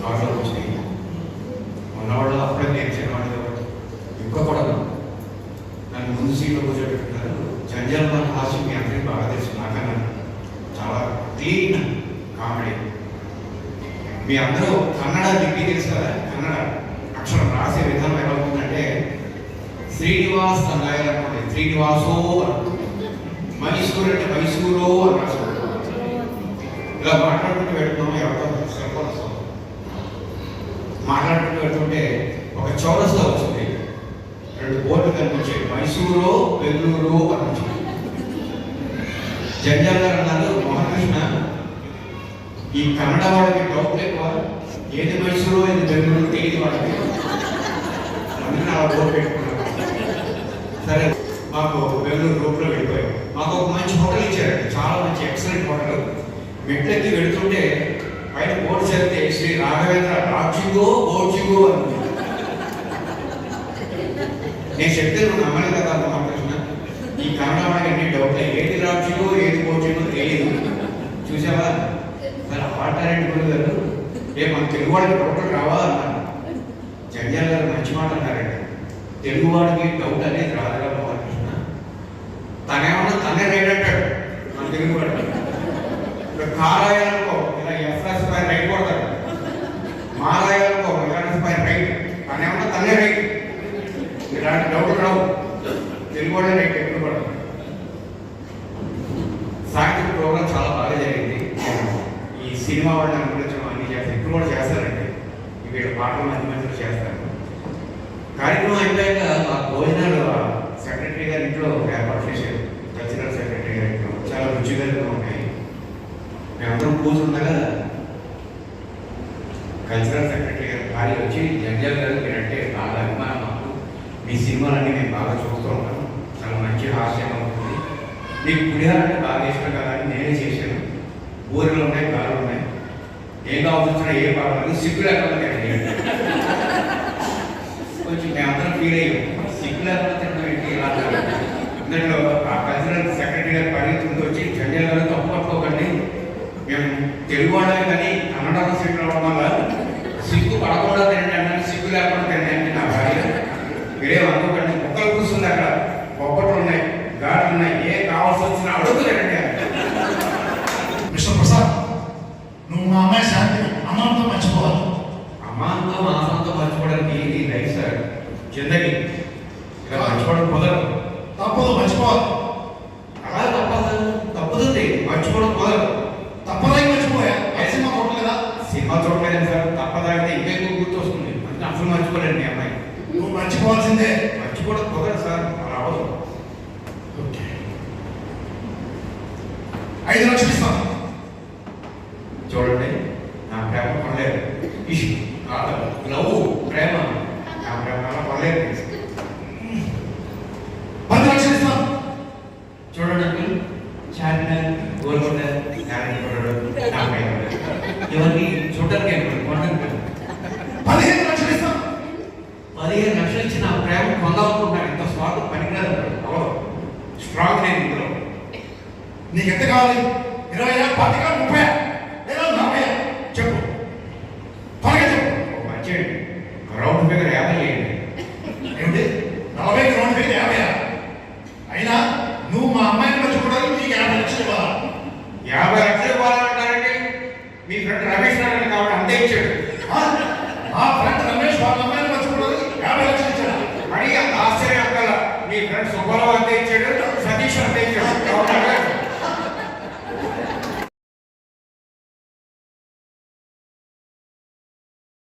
కార్లో వచ్చినాయి. ఉన్నవాళ్ళు అప్పుడే నేను చిన్నవాళ్ళు ఇంకా కూడా నన్ను ముందు సీట్లో కూర్చోబెట్టుకుంటారు. జంజల్ మన హాస్యం మీ అందరికీ బాగా తెలుసు, నాకన్నా చాలా క్లీన్ కామెడీ. మీ అందరూ కన్నడ లిపి తెలుసు కదా, కన్నడ అక్షరం రాసే విధానం ఎలా ఉంటుందంటే శ్రీనివాస్ అని రాయాలనుకోండి, శ్రీనివాసో మైసూరు అంటే మైసూరో అని రాసుకోండి. ఇలా మాట్లాడుకుంటూ వెళ్తున్నాము, ఎవరితో సెల్ఫోన్ మాట్లాడుకుంటూ వెళ్తుంటే ఒక చౌరస్తా వచ్చింది. 2 బోర్డులు కనిపించాయి, మైసూరు బెంగళూరు అని వచ్చింది. జంజాల్ గారు అన్నారు, మోహనకృష్ణ ఈ కన్నడ వాళ్ళకి డౌట్ ఎక్కువ, ఏది మైసూరు ఏది బెంగళూరు తెలియదు వాళ్ళకి, అందుకని అలా బోర్డు పెట్టుకున్నారు. సరే మాకు బెంగళూరు రూట్లో వెళ్ళిపోయాం. మాకు ఒక మంచి హోటల్ ఇచ్చారండి, చాలా మంచి ఎక్సలెంట్ హోటల్. మెట్లెక్కి వెళుతుంటే పైన బోర్డు చదివితే శ్రీ రాఘవేంద్ర రాజ్జింగో బోర్జింగో అని. నేను చెప్తే నువ్వు నమ్మలేదు కదా మహాకృష్ణ, ఈ కన్నడ వాళ్ళకి అన్ని డౌట్, ఏది రాజ్జింగో ఏది బోర్జింగో తెలియదు. చూసావా సరే ఆటారెంట్ గురువు గారు, రేపు మన తెలుగు వాళ్ళకి డౌట్లు రావా అన్నారు. జంజాల్ గారు మంచి మాట అన్నారండి, తెలుగువాడికి డౌట్ అనేది రాదుగా మహాకృష్ణ, తనేమన్నా తనే రైట్ అంటాడు మన తెలుగువాడు. ఇప్పుడు కారాయాలనుకో ఇలా ఎఫ్ఎస్ పై రైట్ కొడతాడు, మారాయాలనుకో ఎఫ్ఎస్ పై రైట్, తనేమన్నా తనే రైట్. ఇలాంటి డౌట్ రావు, తెలుగువాడే రైట్ ఎప్పుడు కూడా. సాయంత్రం ప్రోగ్రామ్ చాలా బాగా జరిగింది. ఈ సినిమా వాళ్ళని అనుకుంటున్నాం అన్ని చేస్తారు, ఇప్పుడు కూడా చేస్తారండి, వీళ్ళ పాటలు మంచి మంచిగా చేస్తారు. కార్యక్రమం అయిపోయాక మా భోజనాలు సెక్రటరీ గారి ఇంట్లో ఏర్పాటు చేశారు, కల్చరల్ సెక్రటరీ గారి ఇంట్లో. చాలా రుచికరంగా ఉన్నాయి. మేమందరం కూర్చుండగా కల్చరల్ సెక్రటరీ గారి భార్య వచ్చి, జంజాల్ గారు మీరంటే బాగా అభిమానం మాకు, మీ సినిమాలన్నీ మేము బాగా చూస్తూ ఉంటాను, చాలా మంచి హాస్యంగా ఉంటుంది, మీకు పులిహార అంటే బాగా ఇష్టం కదా అని నేనే చేశాను, ఊరిలో ఉన్నాయి గాలు ఉన్నాయి, ఏం కావాల్సిన ఏ పర్వాలేదు, సిగ్గు లేకుండా తినండి. కొంచెం మేమందరం ఫీల్ అయ్యాం, సిగ్గు లేకుండా తినడం ఏంటి ఇలా. ఇందులో ఆ కల్చరల్ సెక్రటరీ గారు పరిగెత్తుకుంటూ వచ్చి, జంజాల్ గారు తప్పు పట్టుకోకండి, మేము తెలుగు వాళ్ళే కానీ కన్నడ సీట్లు అవ్వడం వల్ల సిగ్గు పడకుండా తినండి అన్నాను, సిగ్గు లేకుండా తినండి అంటే నా భార్య. మీరేం అనుకోకండి, మొక్కలు కూర్చుంది అక్కడ, బొబ్బట్లు ఉన్నాయి, గాట్లు ఉన్నాయి, ఏ కావాల్సి వచ్చినా అడుగులేండి. మిస్టర్ ప్రసాద్, నువ్వు మా అమ్మాయి శాంతి అమ్మంతో మర్చిపోవాలి. అమ్మాంతో ఆనందంతో మర్చిపోవడానికి ఇది రైట్ సార్, జిందగీ ఇలా మర్చిపోవడం కుదరదు. తప్పదు, మర్చిపోవాలి. అలా తప్పుతుంది, మర్చిపోవడం కుదరదు. తప్పదాగి మర్చిపోయా, సినిమా చూడలేదా? సినిమా చూడలేదు సార్, తప్పదాగితే ఇంకెక్కువ గుర్తు వస్తుంది, అంటే అసలు మర్చిపోలేండి మీ అమ్మాయి. నువ్వు మర్చిపోవాల్సిందే. మర్చిపోవడం కుదరదు సార్, అలా అవ్వదు. 5 లక్షలు ఇస్తాను. చూడండి, నా ప్రేమ కొనలేదు, లవ్ ప్రేమ, నా ప్రేమ అలా కొనలేదు. 10 లక్షలు ఇస్తాను. చూడండి అంకుల్, చార్మినార్, గోల్కొండ, నా ప్రేమ ఇవన్నీ చూడడానికి కొనడానికి 15 లక్షలు ఇస్తాను. 15 లక్షలు ఇచ్చి నా ప్రేమ పొందాలనుకుంటున్నాను, ఇంత స్వార్థ పనికిరాదు, స్ట్రాంగ్ నేను ఇందులో. నీకు ఎంత కావాలి? 20, 25, 30 లేదా 40? చెప్పు, త్వరగా చెప్పు. మంచి రౌండ్ ఫిగర్ 50 చేయండి. ఏమిటి 40కి రౌండ్ ఫిగర్ 50? అయినా నువ్వు మా అమ్మాయిని మర్చిపోవడానికి నీకు 50 లక్షలు ఇవ్వాలా? 50 లక్షలు ఇవ్వాలంటారండి? మీ ఫ్రెండ్ రమేష్ నారాయణ కాబట్టి అంతే ఇచ్చాడు. మా ఫ్రెండ్ రమేష్ వాళ్ళ అమ్మాయిని మర్చిపోవడానికి 50 లక్షలు ఇచ్చాడు. మరి అంత ఆశ్చర్యం అక్కల, మీ ఫ్రెండ్ సుబ్బారావు అంతే ఇచ్చాడు, సతీష్ అంతే ఇచ్చాడు.